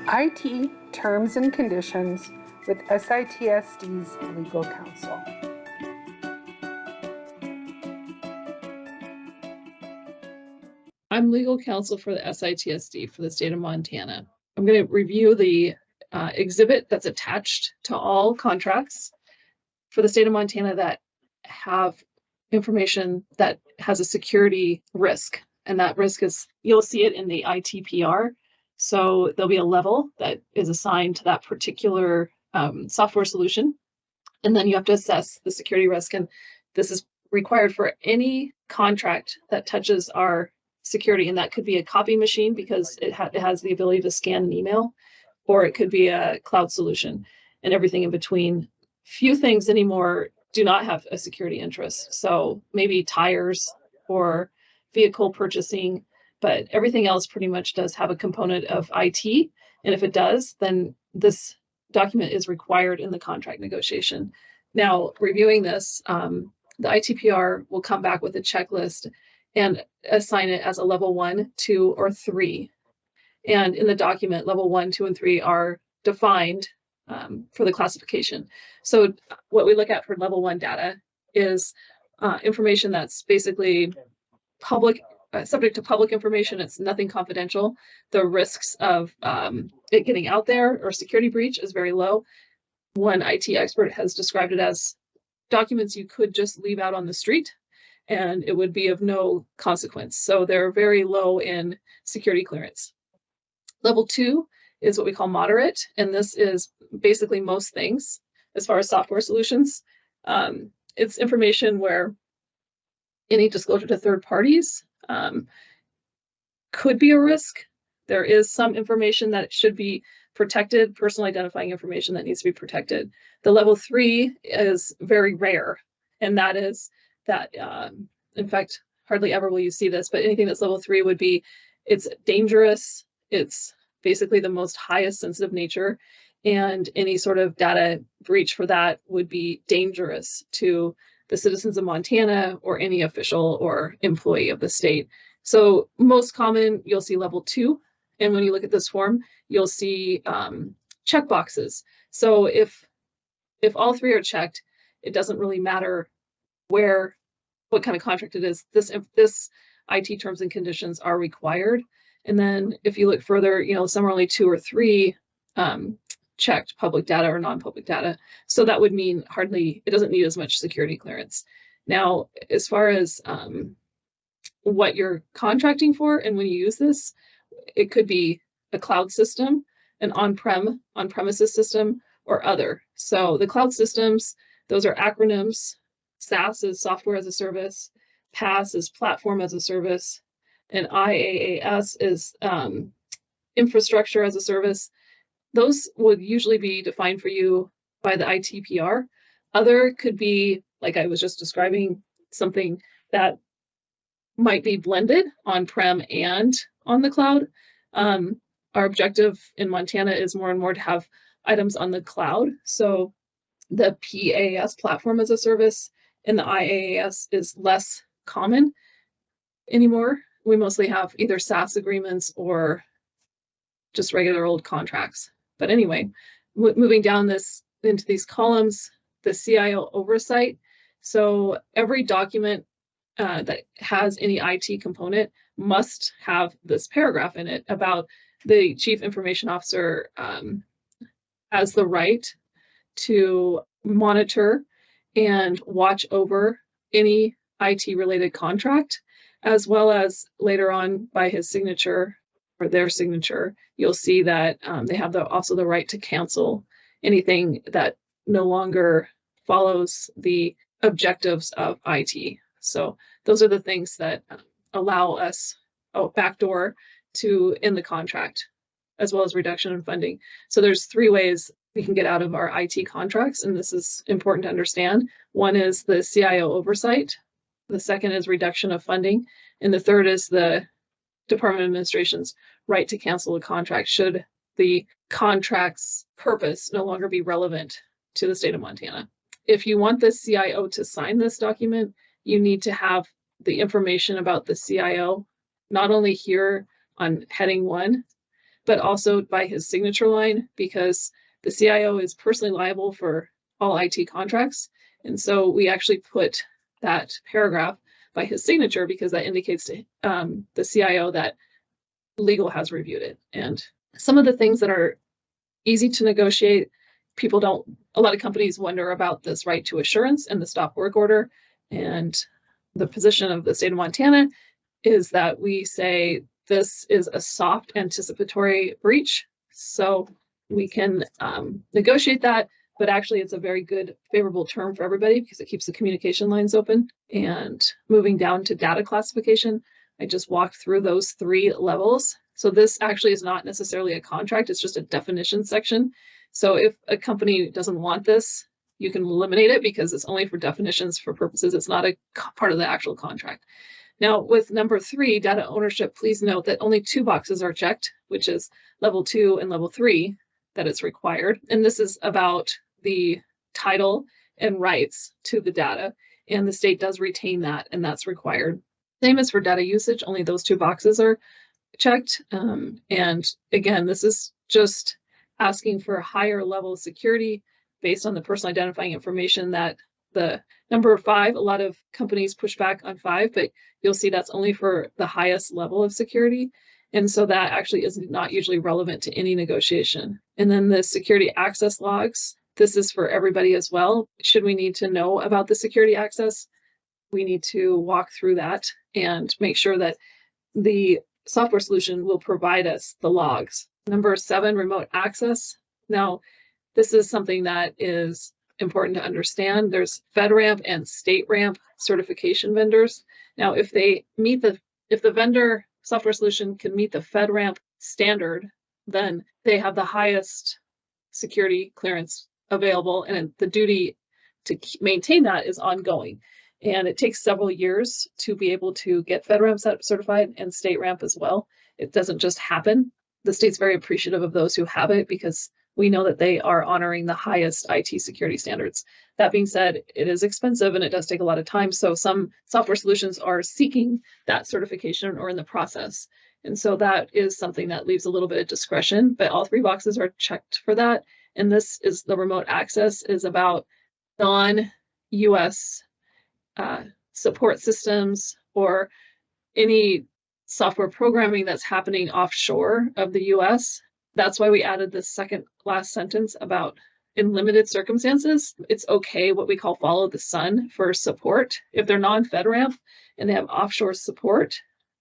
IT Terms and Conditions with SITSD's legal counsel. I'm legal counsel for the SITSD for the state of Montana. I'm going to review the exhibit that's attached to all contracts for the state of Montana that have information that has a security risk. And that risk is, you'll see it in the ITPR. So there'll be a level that is assigned to that particular software solution. And then you have to assess the security risk. And this is required for any contract that touches our security. And that could be a copy machine because it has the ability to scan an email, or it could be a cloud solution and everything in between. Few things anymore do not have a security interest. So maybe tires or vehicle purchasing, but everything else pretty much does have a component of IT. And if it does, then this document is required in the contract negotiation. Now, reviewing this, the ITPR will come back with a checklist and assign it as a level 1, 2, or 3. And in the document, level 1, 2, and 3 are defined for the classification. So what we look at for level 1 data is information that's basically public, subject to public information. It's nothing confidential. The risks of it getting out there or security breach is very low. One IT expert has described it as documents you could just leave out on the street and it would be of no consequence. So they're very low in security clearance. Level 2 is what we call moderate, and this is basically most things as far as software solutions. It's information where any disclosure to third parties could be a risk. There is some information that should be protected, personal identifying information that needs to be protected. The level 3 is very rare, and that is that, in fact, hardly ever will you see this, but anything that's level 3 would be, it's dangerous, it's basically the most highest sensitive nature, and any sort of data breach for that would be dangerous to the citizens of Montana or any official or employee of the state. So most common, you'll see level 2. And when you look at this form, you'll see check boxes. So if all 3 are checked, it doesn't really matter what kind of contract it is. This IT terms and conditions are required. And then if you look further, some are only 2 or 3 checked, public data or non-public data. So that would mean it doesn't need as much security clearance. Now, as far as what you're contracting for and when you use this, it could be a cloud system, an on-premises system, or other. So the cloud systems, those are acronyms. SaaS is software as a service, PaaS is platform as a service, and IaaS is infrastructure as a service. Those would usually be defined for you by the ITPR. Other could be, like I was just describing, something that might be blended on-prem and on the cloud. Our objective in Montana is more and more to have items on the cloud. So the PaaS, platform as a service, and the IaaS is less common anymore. We mostly have either SaaS agreements or just regular old contracts. But anyway, moving down into these columns, the CIO oversight. So every document that has any IT component must have this paragraph in it about the chief information officer has the right to monitor and watch over any IT related contract, as well as later on by his signature or their signature, you'll see that they have also the right to cancel anything that no longer follows the objectives of IT. So those are the things that allow us a backdoor to end the contract, as well as reduction in funding. So there's 3 ways we can get out of our IT contracts, and this is important to understand. One is the CIO oversight. The second is reduction of funding. And the third is the Department of Administration's right to cancel a contract should the contract's purpose no longer be relevant to the state of Montana. If you want the CIO to sign this document, you need to have the information about the CIO, not only here on heading 1, but also by his signature line, because the CIO is personally liable for all IT contracts. And so we actually put that paragraph by his signature because that indicates to the CIO that legal has reviewed it. And some of the things that are easy to negotiate, a lot of companies wonder about this right to assurance and the stop work order. And the position of the state of Montana is that we say this is a soft anticipatory breach. So we can negotiate that, but actually it's a very good favorable term for everybody because it keeps the communication lines open. And moving down to data classification, I just walked through those 3 levels. So this actually is not necessarily a contract, it's just a definition section. So if a company doesn't want this, you can eliminate it because it's only for definitions for purposes. It's not a part of the actual contract. Now with number 3, data ownership, please note that only 2 boxes are checked, which is level 2 and level 3, that it's required. And this is about the title and rights to the data. And the state does retain that, and that's required. Same as for data usage, only those 2 boxes are checked. And again, this is just asking for a higher level of security based on the personal identifying information that the number 5, a lot of companies push back on 5, but you'll see that's only for the highest level of security. And so that actually is not usually relevant to any negotiation. And then the security access logs, this is for everybody as well. Should we need to know about the security access, we need to walk through that and make sure that the software solution will provide us the logs. Number 7, remote access. Now, this is something that is important to understand. There's FedRAMP and StateRAMP certification vendors. Now, if the vendor software solution can meet the FedRAMP standard, then they have the highest security clearance available, and the duty to maintain that is ongoing. And it takes several years to be able to get FedRAMP certified and StateRAMP as well. It doesn't just happen. The state's very appreciative of those who have it because we know that they are honoring the highest IT security standards. That being said, it is expensive and it does take a lot of time. So some software solutions are seeking that certification or in the process. And so that is something that leaves a little bit of discretion, but all 3 boxes are checked for that. And this is the remote access is about non-US support systems or any software programming that's happening offshore of the US. That's why we added this second last sentence about in limited circumstances, it's okay what we call follow the sun for support. If they're non-FedRAMP and they have offshore support,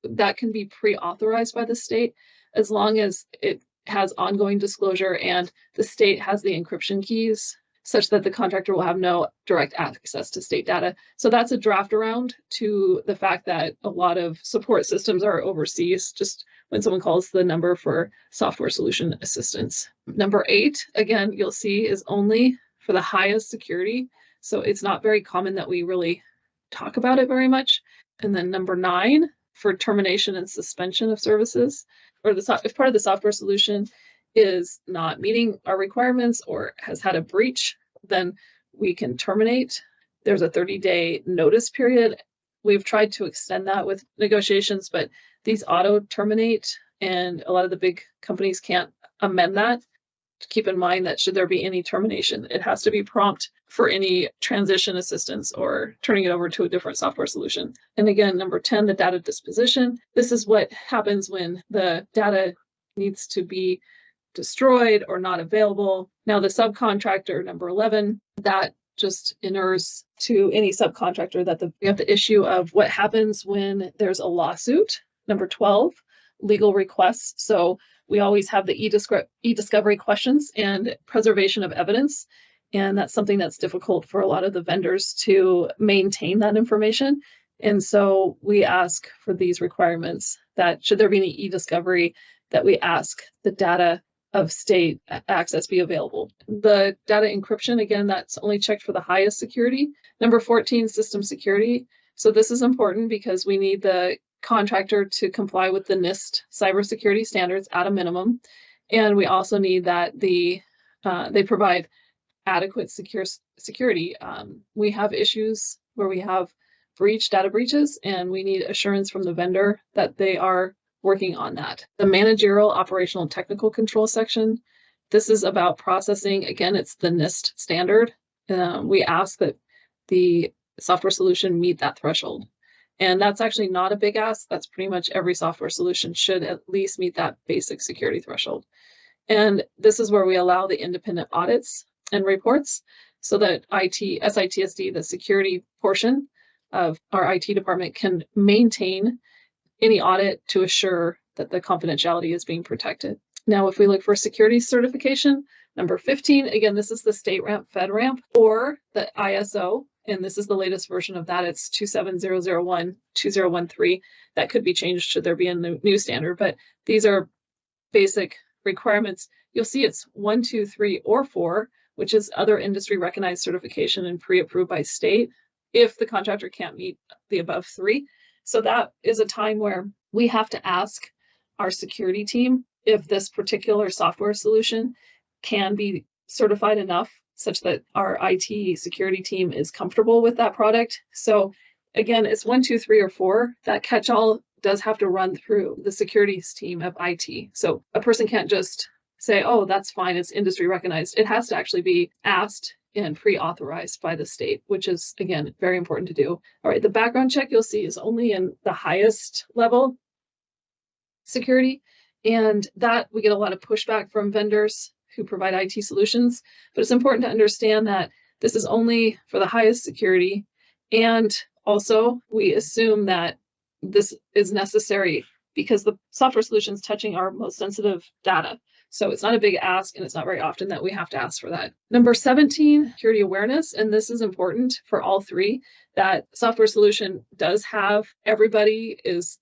that can be pre-authorized by the state as long as it has ongoing disclosure and the state has the encryption keys such that the contractor will have no direct access to state data. So that's a draft around to the fact that a lot of support systems are overseas, just when someone calls the number for software solution assistance. Number 8, again, you'll see is only for the highest security. So it's not very common that we really talk about it very much. And then number 9, for termination and suspension of services, or if part of the software solution is not meeting our requirements or has had a breach, then we can terminate. There's a 30-day notice period. We've tried to extend that with negotiations, but these auto terminate and a lot of the big companies can't amend that. Keep in mind that should there be any termination, it has to be prompt for any transition assistance or turning it over to a different software solution. And again, number 10, the data disposition. This is what happens when the data needs to be destroyed or not available. Now the subcontractor, number 11, that just inures to any subcontractor that we have the issue of what happens when there's a lawsuit. Number 12, legal requests. So we always have the e-discovery questions and preservation of evidence. And that's something that's difficult for a lot of the vendors to maintain that information. And so we ask for these requirements that should there be any e-discovery, that we ask the data of state access be available. The data encryption, again, that's only checked for the highest security. Number 14, system security. So this is important because we need the contractor to comply with the NIST cybersecurity standards at a minimum. And we also need that they provide adequate security. We have issues where we have data breaches, and we need assurance from the vendor that they are working on that. The managerial, operational, and technical control section, this is about processing. Again, it's the NIST standard. We ask that the software solution meet that threshold. And that's actually not a big ask. That's pretty much every software solution should at least meet that basic security threshold. And this is where we allow the independent audits and reports so that SITSD, the security portion of our IT department, can maintain any audit to assure that the confidentiality is being protected. Now, if we look for security certification, number 15, again, this is the StateRAMP, FedRAMP, or the ISO, and this is the latest version of that. It's 27001, 2013. That could be changed should there be a new standard, but these are basic requirements. You'll see it's 1, 2, 3, or 4, which is other industry recognized certification and pre-approved by state if the contractor can't meet the above 3. So that is a time where we have to ask our security team if this particular software solution can be certified enough such that our IT security team is comfortable with that product. So again, it's 1, 2, 3, or 4. That catch-all does have to run through the securities team of IT. So a person can't just say, oh, that's fine, it's industry recognized. It has to actually be asked and pre-authorized by the state, which is, again, very important to do. All right, the background check you'll see is only in the highest level security, and that we get a lot of pushback from vendors who provide IT solutions, but it's important to understand that this is only for the highest security, and also we assume that this is necessary because the software solutions touching our most sensitive data. So it's not a big ask, and it's not very often that we have to ask for that. Number 17, security awareness, and this is important for all 3, that software solution does have, everybody is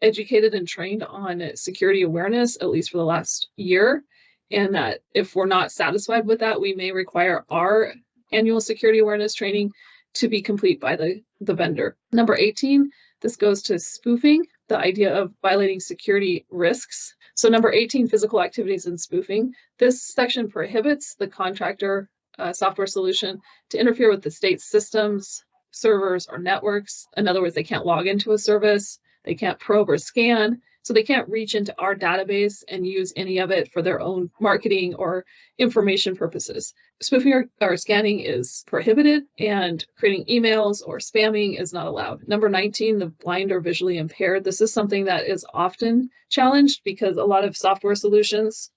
educated and trained on security awareness, at least for the last year, and that if we're not satisfied with that, we may require our annual security awareness training to be complete by the vendor. Number 18, this goes to spoofing, the idea of violating security risks. So number 18, physical activities and spoofing. This section prohibits the contractor software solution to interfere with the state's systems, servers, or networks. In other words, they can't log into a service, they can't probe or scan, so they can't reach into our database and use any of it for their own marketing or information purposes. Spoofing or scanning is prohibited, and creating emails or spamming is not allowed. Number 19, the blind or visually impaired. This is something that is often challenged because a lot of software solutions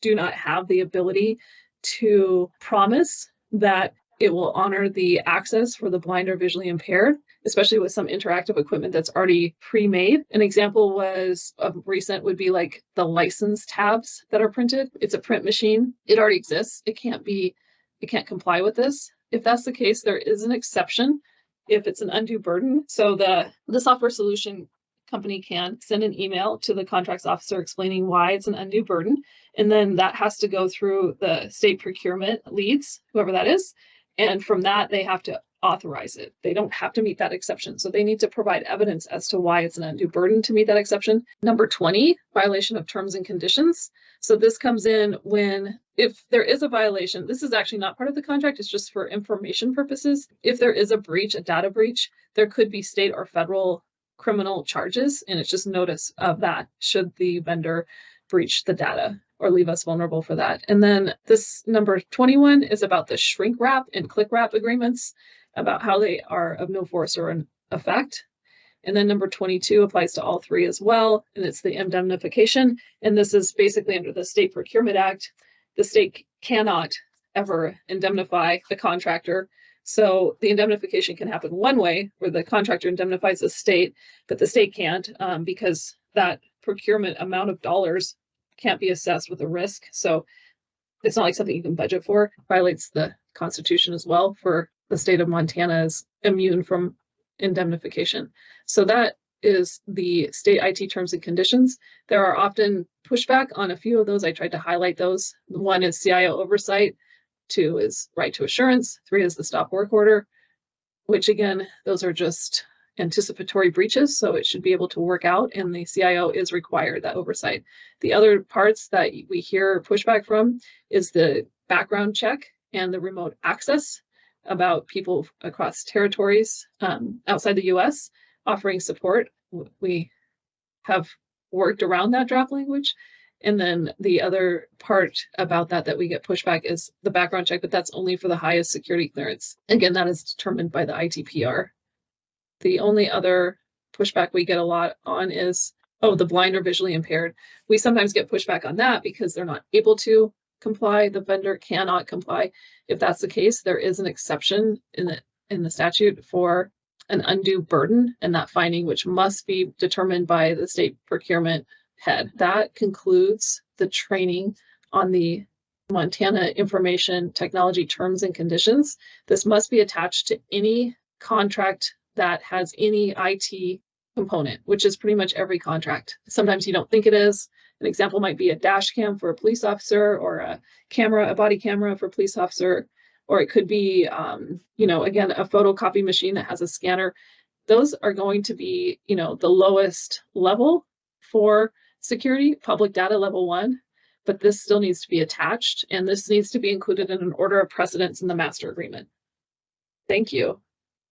do not have the ability to promise that it will honor the access for the blind or visually impaired, especially with some interactive equipment that's already pre-made. An example was recent would be like the license tabs that are printed. It's a print machine. It already exists. It can't comply with this. If that's the case, there is an exception if it's an undue burden. So the software solution company can send an email to the contracts officer explaining why it's an undue burden. And then that has to go through the state procurement leads, whoever that is. And from that, they have to authorize it. They don't have to meet that exception. So they need to provide evidence as to why it's an undue burden to meet that exception. Number 20, violation of terms and conditions. So this comes in when, if there is a violation, this is actually not part of the contract, it's just for information purposes. If there is a breach, a data breach, there could be state or federal criminal charges, and it's just notice of that should the vendor breach the data or leave us vulnerable for that. And then this number 21 is about the shrink wrap and click wrap agreements, about how they are of no force or an effect. And then number 22 applies to all 3 as well, and it's the indemnification. And this is basically under the State Procurement Act. The state cannot ever indemnify the contractor. So the indemnification can happen one way, where the contractor indemnifies the state, but the state can't because that procurement amount of dollars can't be assessed with a risk. So it's not like something you can budget for. It violates the Constitution as well. For the state of Montana is immune from indemnification. So that is the state IT terms and conditions. There are often pushback on a few of those. I tried to highlight those. One is CIO oversight. 2 is right to assurance. 3 is the stop work order, which again, those are just anticipatory breaches, so it should be able to work out, and the CIO is required that oversight. The other parts that we hear pushback from is the background check and the remote access about people across territories outside the US offering support. We have worked around that draft language. And then the other part about that we get pushback is the background check, but that's only for the highest security clearance. Again, that is determined by the ITPR. The only other pushback we get a lot on is, oh, the blind or visually impaired. We sometimes get pushback on that because they're not able to comply. The vendor cannot comply. If that's the case, there is an exception in the statute for an undue burden, and that finding, which must be determined by the state procurement head. That concludes the training on the Montana Information Technology Terms and Conditions. This must be attached to any contract that has any IT component, which is pretty much every contract. Sometimes you don't think it is. An example might be a dash cam for a police officer, or a body camera for a police officer, or it could be, again, a photocopy machine that has a scanner. Those are going to be, the lowest level for security, public data level 1, but this still needs to be attached, and this needs to be included in an order of precedence in the master agreement. Thank you.